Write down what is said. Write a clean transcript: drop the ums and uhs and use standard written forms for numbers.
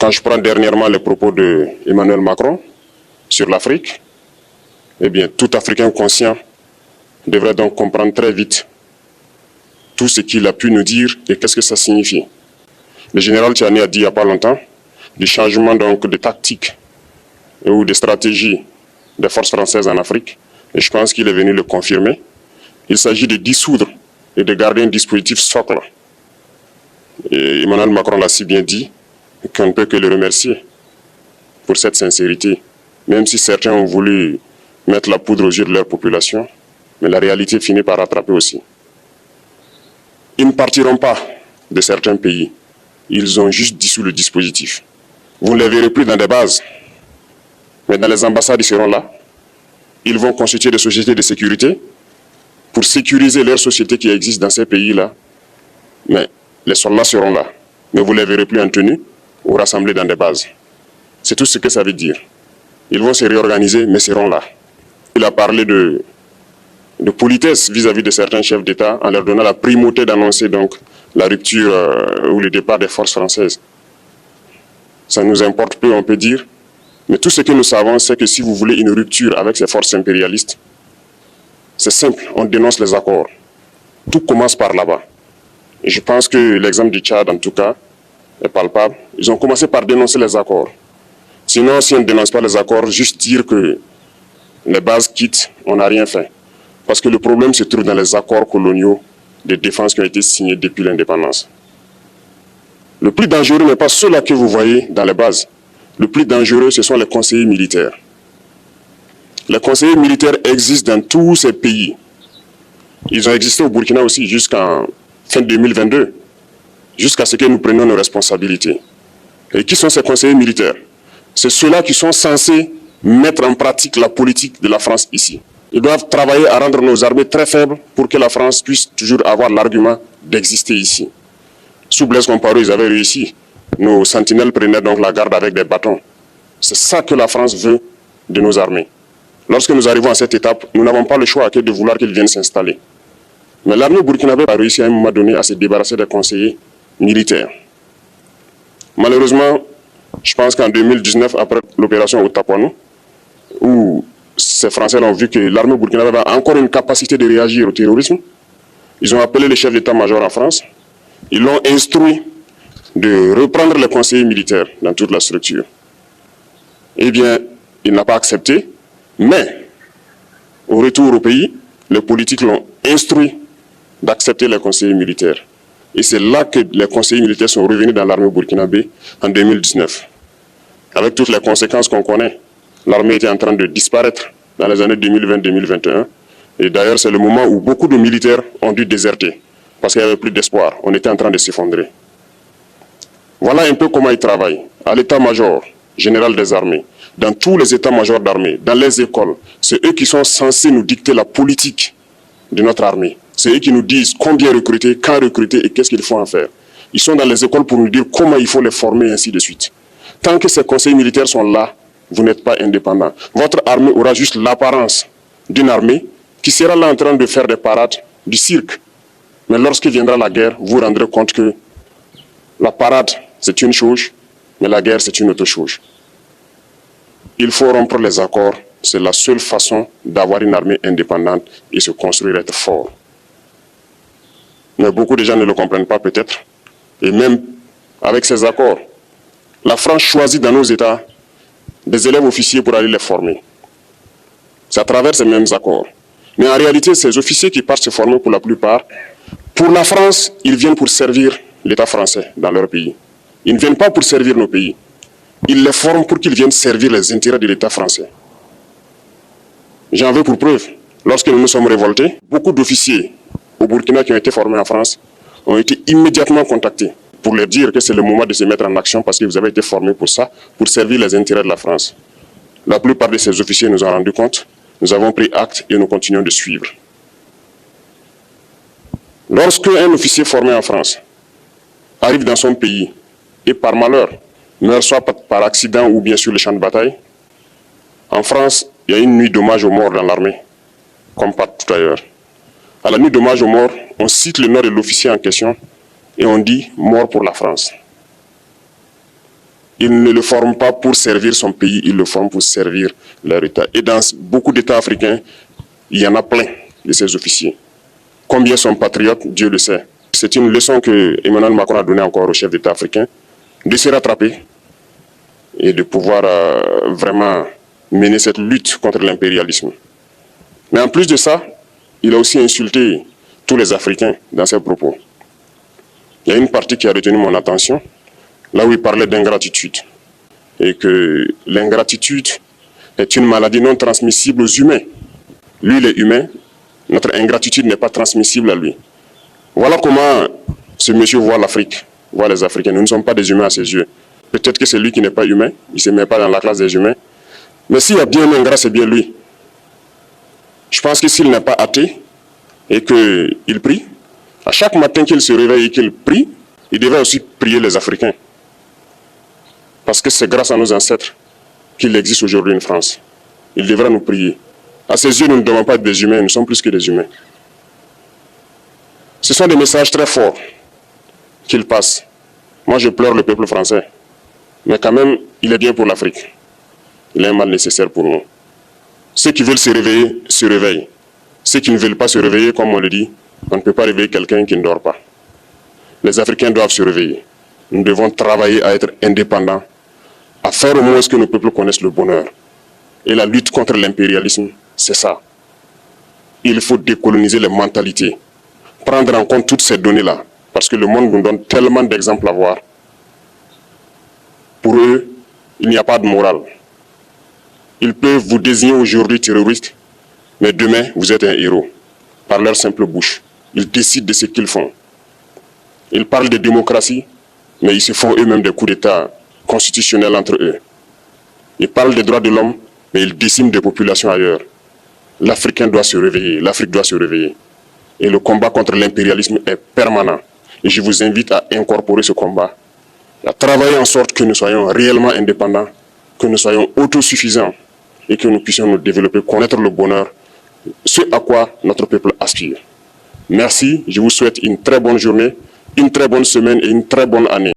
Quand je prends dernièrement les propos d'Emmanuel Macron sur l'Afrique, eh bien, tout Africain conscient devrait donc comprendre très vite tout ce qu'il a pu nous dire et qu'est-ce que ça signifie. Le général Tchiani a dit il n'y a pas longtemps du changement donc de tactique ou de stratégie des forces françaises en Afrique, et je pense qu'il est venu le confirmer. Il s'agit de dissoudre et de garder un dispositif socle. Et Emmanuel Macron l'a si bien dit qu'on ne peut que le remercier pour cette sincérité, même si certains ont voulu mettre la poudre aux yeux de leur population, mais la réalité finit par rattraper aussi. Ils ne partiront pas de certains pays, ils ont juste dissous le dispositif. Vous ne les verrez plus dans des bases, mais dans les ambassades, ils seront là. Ils vont constituer des sociétés de sécurité pour sécuriser leurs sociétés qui existent dans ces pays-là. Mais les soldats seront là, mais vous ne les verrez plus en tenue ou rassemblés dans des bases. C'est tout ce que ça veut dire. Ils vont se réorganiser, mais seront là. Il a parlé de politesse vis-à-vis de certains chefs d'État en leur donnant la primauté d'annoncer donc la rupture ou le départ des forces françaises. Ça nous importe peu, on peut dire, mais tout ce que nous savons, c'est que si vous voulez une rupture avec ces forces impérialistes, c'est simple, on dénonce les accords. Tout commence par là-bas. Et je pense que l'exemple du Tchad, en tout cas, est palpable. Ils ont commencé par dénoncer les accords. Sinon, si on ne dénonce pas les accords, juste dire que les bases quittent, on n'a rien fait. Parce que le problème se trouve dans les accords coloniaux de défense qui ont été signés depuis l'indépendance. Le plus dangereux n'est pas ceux-là que vous voyez dans les bases. Le plus dangereux, ce sont les conseillers militaires. Les conseillers militaires existent dans tous ces pays. Ils ont existé au Burkina aussi jusqu'en fin 2022, jusqu'à ce que nous prenions nos responsabilités. Et qui sont ces conseillers militaires? C'est ceux-là qui sont censés mettre en pratique la politique de la France ici. Ils doivent travailler à rendre nos armées très faibles pour que la France puisse toujours avoir l'argument d'exister ici. Sous Blaise Compaoré, ils avaient réussi. Nos sentinelles prenaient donc la garde avec des bâtons. C'est ça que la France veut de nos armées. Lorsque nous arrivons à cette étape, nous n'avons pas le choix que de vouloir qu'ils viennent s'installer. Mais l'armée burkinabé a réussi à un moment donné à se débarrasser des conseillers militaires. Malheureusement, je pense qu'en 2019, après l'opération Otapoano, où ces Français ont vu que l'armée burkinabé a encore une capacité de réagir au terrorisme, ils ont appelé le chef d'état-major en France, ils l'ont instruit de reprendre les conseillers militaires dans toute la structure. Eh bien, il n'a pas accepté, mais au retour au pays, les politiques l'ont instruit d'accepter les conseillers militaires. Et c'est là que les conseillers militaires sont revenus dans l'armée burkinabé en 2019. Avec toutes les conséquences qu'on connaît, l'armée était en train de disparaître dans les années 2020-2021. Et d'ailleurs, c'est le moment où beaucoup de militaires ont dû déserter, parce qu'il n'y avait plus d'espoir. On était en train de s'effondrer. Voilà un peu comment ils travaillent. À l'état-major général des armées, dans tous les états-majors d'armée, dans les écoles, c'est eux qui sont censés nous dicter la politique de notre armée. C'est eux qui nous disent combien recruter, quand recruter et qu'est-ce qu'il faut en faire. Ils sont dans les écoles pour nous dire comment il faut les former, ainsi de suite. Tant que ces conseils militaires sont là, vous n'êtes pas indépendant. Votre armée aura juste l'apparence d'une armée qui sera là en train de faire des parades, du cirque. Mais lorsqu'il viendra la guerre, vous vous rendrez compte que la parade, c'est une chose, mais la guerre, c'est une autre chose. Il faut rompre les accords. C'est la seule façon d'avoir une armée indépendante et se construire, être fort. Mais beaucoup de gens ne le comprennent pas peut-être. Et même avec ces accords, la France choisit dans nos États des élèves officiers pour aller les former. C'est à travers ces mêmes accords. Mais en réalité, ces officiers qui partent se former pour la plupart, pour la France, ils viennent pour servir l'État français dans leur pays. Ils ne viennent pas pour servir nos pays. Ils les forment pour qu'ils viennent servir les intérêts de l'État français. J'en veux pour preuve. Lorsque nous nous sommes révoltés, beaucoup d'officiers au Burkina qui ont été formés en France ont été immédiatement contactés pour leur dire que c'est le moment de se mettre en action parce que vous avez été formés pour ça, pour servir les intérêts de la France. La plupart de ces officiers nous ont rendu compte, nous avons pris acte et nous continuons de suivre. Lorsque un officier formé en France arrive dans son pays et par malheur meurt soit par accident ou bien sur le champ de bataille, en France, il y a une nuit d'hommage aux morts dans l'armée, comme partout ailleurs. À la nuit d'hommage aux morts, on cite le nom de l'officier en question et on dit « mort pour la France ». ils ne le forment pas pour servir son pays, ils le forment pour servir leur État. Et dans beaucoup d'États africains, il y en a plein de ces officiers. Combien sont patriotes, Dieu le sait. C'est une leçon que Emmanuel Macron a donnée encore au chef d'État africain, de se rattraper et de pouvoir vraiment mener cette lutte contre l'impérialisme. Mais en plus de ça, il a aussi insulté tous les Africains dans ses propos. Il y a une partie qui a retenu mon attention, là où il parlait d'ingratitude. Et que l'ingratitude est une maladie non transmissible aux humains. Lui, il est humain, notre ingratitude n'est pas transmissible à lui. Voilà comment ce monsieur voit l'Afrique, voit les Africains. Nous ne sommes pas des humains à ses yeux. Peut-être que c'est lui qui n'est pas humain, il ne se met pas dans la classe des humains. Mais s'il y a bien un ingrat, c'est bien lui. Je pense que s'il n'est pas athée et qu'il prie, à chaque matin qu'il se réveille et qu'il prie, il devrait aussi prier les Africains. Parce que c'est grâce à nos ancêtres qu'il existe aujourd'hui une France. Il devra nous prier. À ses yeux, nous ne devons pas être des humains, nous sommes plus que des humains. Ce sont des messages très forts qu'il passe. Moi, je pleure le peuple français. Mais quand même, il est bien pour l'Afrique. Il est un mal nécessaire pour nous. Ceux qui veulent se réveiller, se réveillent. Ceux qui ne veulent pas se réveiller, comme on le dit, on ne peut pas réveiller quelqu'un qui ne dort pas. Les Africains doivent se réveiller. Nous devons travailler à être indépendants, à faire au moins ce que nos peuples connaissent le bonheur. Et la lutte contre l'impérialisme, c'est ça. Il faut décoloniser les mentalités, prendre en compte toutes ces données-là, parce que le monde nous donne tellement d'exemples à voir. Pour eux, il n'y a pas de morale. Ils peuvent vous désigner aujourd'hui terroriste, mais demain, vous êtes un héros, par leur simple bouche. Ils décident de ce qu'ils font. Ils parlent de démocratie, mais ils se font eux-mêmes des coups d'État constitutionnels entre eux. Ils parlent des droits de l'homme, mais ils déciment des populations ailleurs. L'Africain doit se réveiller, l'Afrique doit se réveiller. Et le combat contre l'impérialisme est permanent. Et je vous invite à incorporer ce combat, à travailler en sorte que nous soyons réellement indépendants, que nous soyons autosuffisants et que nous puissions nous développer, connaître le bonheur, ce à quoi notre peuple aspire. Merci, je vous souhaite une très bonne journée, une très bonne semaine et une très bonne année.